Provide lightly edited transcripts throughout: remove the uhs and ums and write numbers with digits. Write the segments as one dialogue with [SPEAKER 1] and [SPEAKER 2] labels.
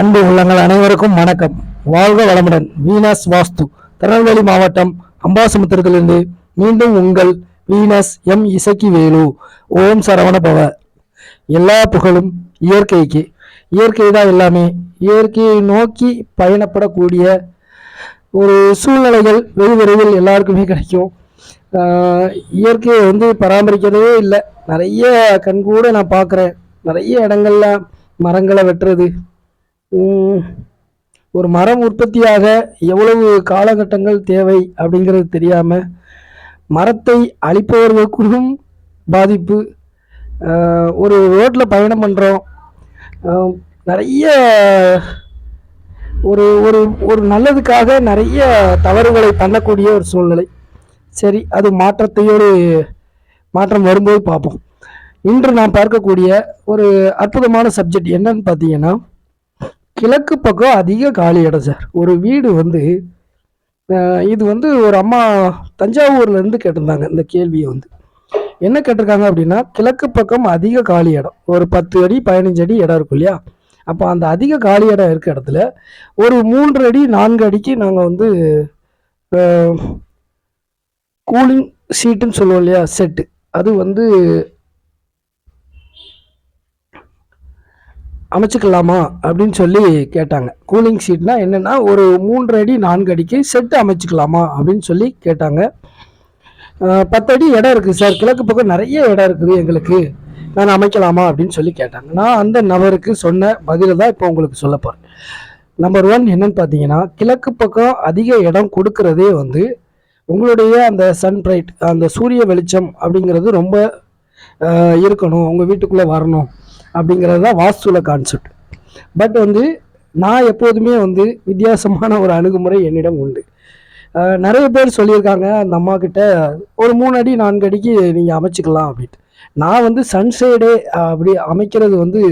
[SPEAKER 1] அன்பு உள்ளங்கள் அனைவருக்கும் வணக்கம். வாழ்க வளமுடன். வீனஸ் வாஸ்து திருநெல்வேலி மாவட்டம் அம்பாசமுத்திரத்திலிருந்து மீண்டும் உங்கள் வீனஸ் எம் இசக்கி வேலு. ஓம் சரவண பவ. எல்லா புகழும் இயற்கைக்கு. இயற்கை தான் எல்லாமே. இயற்கையை நோக்கி பயணப்படக்கூடிய ஒரு சூழ்நிலைகள் வெகு விரைவில் எல்லாருக்குமே கிடைக்கும். இயற்கையை பராமரிக்கிறதே இல்லை. நிறைய கண்கூட நான் பார்க்குறேன். நிறைய இடங்கள்ல மரங்களை வெட்டுறது. ஒரு மரம் உற்பத்தியாக எவ்வளவு காலகட்டங்கள் தேவை அப்படிங்கிறது தெரியாம மரத்தை அழிப்பவர்களுக்கும் பாதிப்பு. ஒரு ரோட்ல பயணம் பண்றோம், நிறைய ஒரு ஒரு ஒரு நல்லதுக்காக நிறைய தவறுகளை பண்ணக்கூடிய ஒரு சூழ்நிலை. சரி, அது மாற்றம் வரும்போது பார்ப்போம். இன்று நாம் பார்க்கக்கூடிய ஒரு அற்புதமான சப்ஜெக்ட் என்னன்னு பார்த்தீங்கன்னா, கிழக்கு பக்கம் அதிக காலி இடம் சார். ஒரு வீடு இது ஒரு அம்மா தஞ்சாவூர்ல இருந்து கேட்டிருந்தாங்க. இந்த கேள்வியை என்ன கேட்டிருக்காங்க அப்படின்னா, கிழக்கு பக்கம் அதிக காலி இடம், ஒரு 10 அடி 15 அடி இடம் இருக்கும் இல்லையா? அப்போ அந்த அதிக காலி இடம் இருக்க இடத்துல ஒரு 3 அடி 4 அடிக்கு நாங்கள் கூலிங் சீட்டுன்னு சொல்லுவோம் இல்லையா, செட்டு, அது அமைச்சுக்கலாமா அப்படின்னு சொல்லி கேட்டாங்க. கூலிங் சீட்னா என்னன்னா, ஒரு 3 அடி 4 அடிக்கு செட்டு அமைச்சுக்கலாமா அப்படின்னு சொல்லி கேட்டாங்க. 10 அடி இடம் இருக்குது சார், கிழக்கு பக்கம் நிறைய இடம் இருக்குது எங்களுக்கு, நான் அமைக்கலாமா அப்படின்னு சொல்லி கேட்டாங்க. நான் அந்த நபருக்கு சொன்ன பதில தான் இப்போ உங்களுக்கு சொல்ல போகிறேன். நம்பர் 1 என்னன்னு பார்த்தீங்கன்னா, கிழக்கு பக்கம் அதிக இடம் கொடுக்கறதே உங்களுடைய அந்த சன் பிரைட், அந்த சூரிய வெளிச்சம் அப்படிங்கிறது ரொம்ப இருக்கணும், உங்கள் வீட்டுக்குள்ளே வரணும் அப்படிங்கிறது தான் வாஸ்துல கான்செப்ட். பட் நான் எப்போதுமே வித்தியாசமான ஒரு அணுகுமுறை என்னிடம் உண்டு. நிறைய பேர் சொல்லியிருக்காங்க அந்த அம்மா கிட்ட, ஒரு 3 அடி 4 அடிக்கு நீங்கள் அமைச்சிக்கலாம் அப்படின்ட்டு. நான் சன்சைடே அப்படி அமைக்கிறது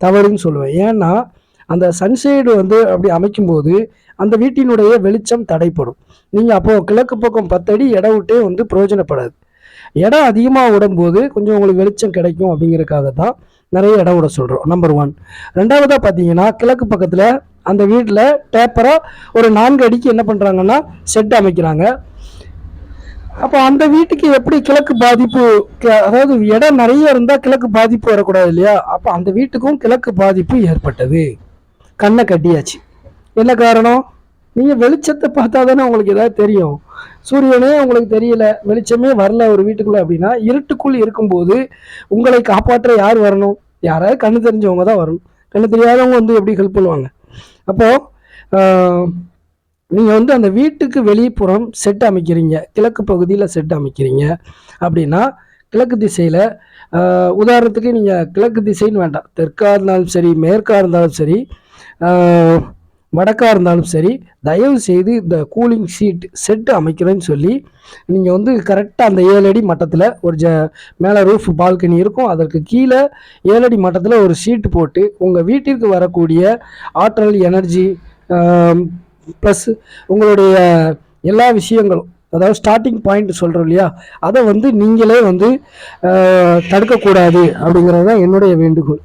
[SPEAKER 1] தவறுன்னு சொல்லுவேன். ஏன்னா அந்த சன்சைடு அப்படி அமைக்கும்போது அந்த வீட்டினுடைய வெளிச்சம் தடைப்படும். நீங்கள் அப்போது கிழக்கு பக்கம் 10 அடி இடம் விட்டே பிரயோஜனப்படாது. இடம் அதிகமாக விடும்போது கொஞ்சம் உங்களுக்கு வெளிச்சம் கிடைக்கும் அப்படிங்கிறதுக்காக தான் நிறைய இடம் விட சொல்கிறோம். நம்பர் 1. ரெண்டாவதாக பார்த்தீங்கன்னா, கிழக்கு பக்கத்தில் அந்த வீட்டில் டேப்பராக ஒரு 4 அடிக்கு என்ன பண்ணுறாங்கன்னா செட் அமைக்கிறாங்க. அப்போ அந்த வீட்டுக்கு எப்படி கிழக்கு பாதிப்பு, அதாவது இடம் நிறைய இருந்தால் கிழக்கு பாதிப்பு வரக்கூடாது இல்லையா? அப்போ அந்த வீட்டுக்கும் கிழக்கு பாதிப்பு ஏற்பட்டது. கண்ணை கட்டியாச்சு. என்ன காரணம்? நீங்கள் வெளிச்சத்தை பார்த்தா தானே உங்களுக்கு ஏதாவது தெரியும். சூரியனே உங்களுக்கு தெரியல, வெளிச்சமே வரல ஒரு வீட்டுக்குள்ள அப்படின்னா, இருட்டுக்குள் இருக்கும்போது உங்களை காப்பாற்ற யார் வரணும்? யாராவது கண்ணு தெரிஞ்சவங்க தான் வரணும். கண்ணு தெரியாதவங்க எப்படி ஹெல்ப் பண்ணுவாங்க? அப்போ நீங்கள் அந்த வீட்டுக்கு வெளிப்புறம் செட் அமைக்கிறீங்க, கிழக்கு பகுதியில் செட் அமைக்கிறீங்க அப்படின்னா, கிழக்கு திசையில், உதாரணத்துக்கு நீங்கள் கிழக்கு திசைன்னு வேண்டாம், தெற்காக இருந்தாலும் சரி, மேற்காக இருந்தாலும் சரி, வடக்காக இருந்தாலும் சரி, தயவு செய்து இந்த கூலிங் செட்டு அமைக்கிறேன்னு சொல்லி நீங்கள் கரெக்டாக அந்த 7 அடி மட்டத்தில் ஒரு மேலே ரூஃப் பால்கனி இருக்கும், அதற்கு கீழே 7 அடி மட்டத்தில் ஒரு ஷீட்டு போட்டு உங்கள் வீட்டிற்கு வரக்கூடிய ஆற்றல், எனர்ஜி ப்ளஸ் உங்களுடைய எல்லா விஷயங்களும், அதாவது ஸ்டார்டிங் பாயிண்ட் சொல்கிறோம் இல்லையா, அதை நீங்களே தடுக்கக்கூடாது அப்படிங்கிறது தான் என்னுடைய வேண்டுகோள்.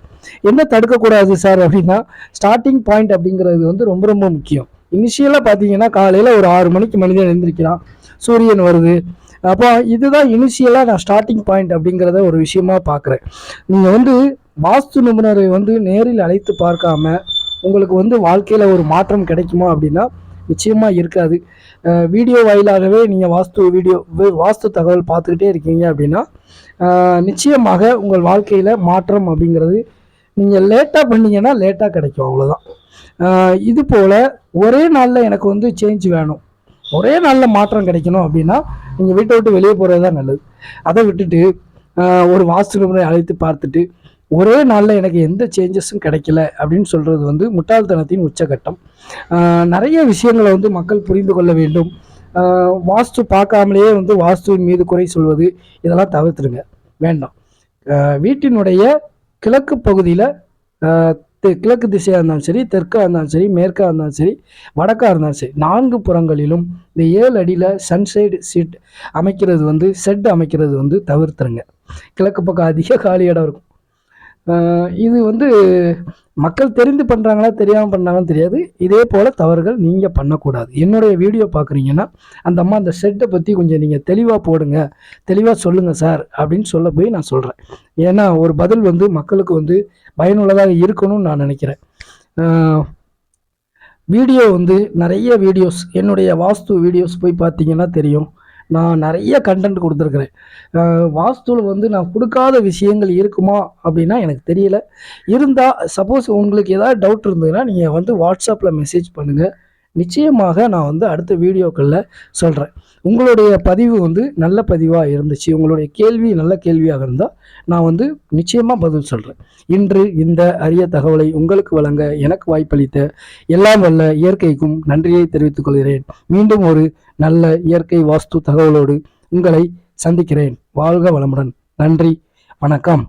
[SPEAKER 1] என்ன தடுக்கக்கூடாது சார் அப்படின்னா, ஸ்டார்டிங் பாயிண்ட் அப்படிங்கிறது ரொம்ப ரொம்ப முக்கியம். இனிஷியலாக பார்த்தீங்கன்னா காலையில் ஒரு 6 மணிக்கு மனிதன் எழுந்திரிக்கிறான், சூரியன் வருது. அப்போ இதுதான் இனிஷியலாக நான் ஸ்டார்டிங் பாயிண்ட் அப்படிங்கிறத ஒரு விஷயமா பார்க்குறேன். நீங்கள் வாஸ்து நிபுணரை நேரில் அழைத்து பார்க்காம உங்களுக்கு வாழ்க்கையில் ஒரு மாற்றம் கிடைக்குமா அப்படின்னா நிச்சயமாக இருக்காது. வீடியோ வாயிலாகவே நீங்கள் வாஸ்து தகவல் பார்த்துக்கிட்டே இருக்கீங்க அப்படின்னா நிச்சயமாக உங்கள் வாழ்க்கையில் மாற்றம் அப்படிங்கிறது நீங்கள் லேட்டாக பண்ணீங்கன்னா லேட்டாக கிடைக்கும், அவ்வளோதான். இது போல் ஒரே நாளில் எனக்கு சேஞ்ச் வேணும், ஒரே நாளில் மாற்றம் கிடைக்கணும் அப்படின்னா நீங்கள் வீட்டை விட்டு வெளியே போகிறது தான் நல்லது. அதை விட்டுட்டு ஒரு வாஸ்து நிபுணரை அழைத்து பார்த்துட்டு ஒரே நாளில் எனக்கு எந்த சேஞ்சஸும் கிடைக்கல அப்படின்னு சொல்கிறது முட்டாள்தனத்தின் உச்சகட்டம். நிறைய விஷயங்களை மக்கள் புரிந்து கொள்ள வேண்டும். வாஸ்து பார்க்காமலேயே வாஸ்துவின் மீது குறை சொல்வது, இதெல்லாம் தவிர்த்துருங்க, வேண்டாம். வீட்டினுடைய கிழக்கு பகுதியில், கிழக்கு திசையாக இருந்தாலும் சரி, தெற்காக இருந்தாலும் சரி, மேற்காக இருந்தாலும் சரி, வடக்காக இருந்தாலும் சரி, 4 புறங்களிலும் இந்த 7 அடியில் சன்சைடு சீட் அமைக்கிறது செட் அமைக்கிறது தவிர்த்துருங்க. கிழக்கு பக்கம் அதிக காலி இடம் இருக்கும். இது வந்து மக்கள் தெரிந்து பண்ணுறாங்களா தெரியாமல் பண்ணாங்கன்னு தெரியாது. இதே போல் தவறுகள் நீங்கள் பண்ணக்கூடாது. என்னுடைய வீடியோ பார்க்குறீங்கன்னா அந்த அம்மா அந்த ஷெட்டை பற்றி கொஞ்சம் நீங்கள் தெளிவாக போடுங்க, தெளிவாக சொல்லுங்கள் சார் அப்படின்னு சொல்ல போய் நான் சொல்கிறேன். ஏன்னா ஒரு பதில் வந்து மக்களுக்கு வந்து பயனுள்ளதாக இருக்கணும்னு நான் நினைக்கிறேன். வீடியோ வந்து நிறைய வீடியோஸ், என்னுடைய வாஸ்து வீடியோஸ் போய் பார்த்தீங்கன்னா தெரியும். நான் நிறைய கண்டென்ட் கொடுத்துருக்குறேன். வாஸ்துவில் வந்து நான் கொடுக்காத விஷயங்கள் இருக்குமா அப்படின்னா எனக்கு தெரியல. இருந்தால் சப்போஸ் உங்களுக்கு ஏதாவது டவுட் இருந்ததுன்னா நீங்கள் வந்து வாட்ஸ்அப்பில் மெசேஜ் பண்ணுங்கள். நிச்சயமாக நான் வந்து அடுத்த வீடியோக்களில் சொல்கிறேன். உங்களுடைய பதிவு வந்து நல்ல பதிவாக இருந்துச்சு, உங்களுடைய கேள்வி நல்ல கேள்வியாக இருந்தால் நான் வந்து நிச்சயமாக பதில் சொல்கிறேன். இன்று இந்த அரிய தகவலை உங்களுக்கு வழங்க எனக்கு வாய்ப்பளித்த எல்லாம் வல்ல இயற்கைக்கும் நன்றியை தெரிவித்துக் கொள்கிறேன். மீண்டும் ஒரு நல்ல இயற்கை வாஸ்து தகவலோடு உங்களை சந்திக்கிறேன். வாழ்க வளமுடன். நன்றி, வணக்கம்.